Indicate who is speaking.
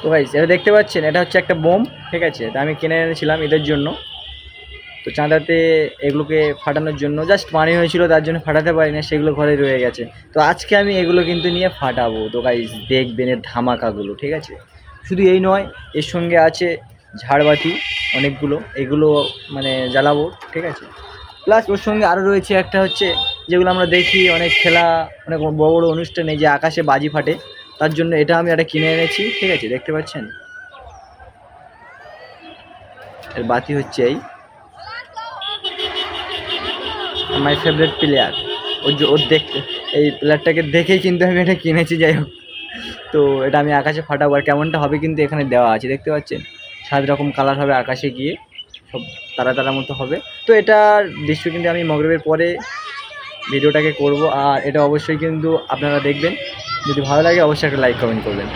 Speaker 1: তো গাইস এটা দেখতে পাচ্ছেন, এটা হচ্ছে একটা বোম, ঠিক আছে। তো আমি কিনে এনেছিলাম এদের জন্য। তো চাঁদাতে এগুলোকে ফাটানোর জন্য জাস্ট পানি হয়েছিল, তার জন্য ফাটাতে পারি না, সেগুলো ঘরে রয়ে গেছে। তো আজকে আমি এগুলো কিন্তু নিয়ে ফাটাবো। তো গাইস দেখবেন এর ধামাকাগুলো, ঠিক আছে। শুধু এই নয়, এর সঙ্গে আছে ঝাড়বাতি অনেকগুলো, এগুলো মানে জ্বালাবো, ঠিক আছে। প্লাস ওর সঙ্গে আরও রয়েছে একটা হচ্ছে, যেগুলো আমরা দেখি অনেক খেলা, অনেক বড় বড় অনুষ্ঠানে যে আকাশে বাজি ফাটে, তার জন্য এটা আমি একটা কিনে এনেছি, ঠিক আছে। দেখতে পাচ্ছেন এর বাতি হচ্ছে এই মাই ফেভারিট প্লেয়ার। ওর দেখতে, এই প্লেয়ারটাকে দেখেই কিন্তু আমি এটা কিনেছি, যাই হোক। তো এটা আমি আকাশে ফাটাবো, আর কেমনটা হবে কিন্তু এখানে দেওয়া আছে, দেখতে পাচ্ছেন। 7 রকম কালার হবে আকাশে গিয়ে, সব তারা তারার মতো হবে। তো এটার দৃশ্য কিন্তু আমি মগরিবের পরে ভিডিওটাকে করব, আর এটা অবশ্যই কিন্তু আপনারা দেখবেন। যদি ভালো লাগে অবশ্যই একটা লাইক কমেন্ট করবেন।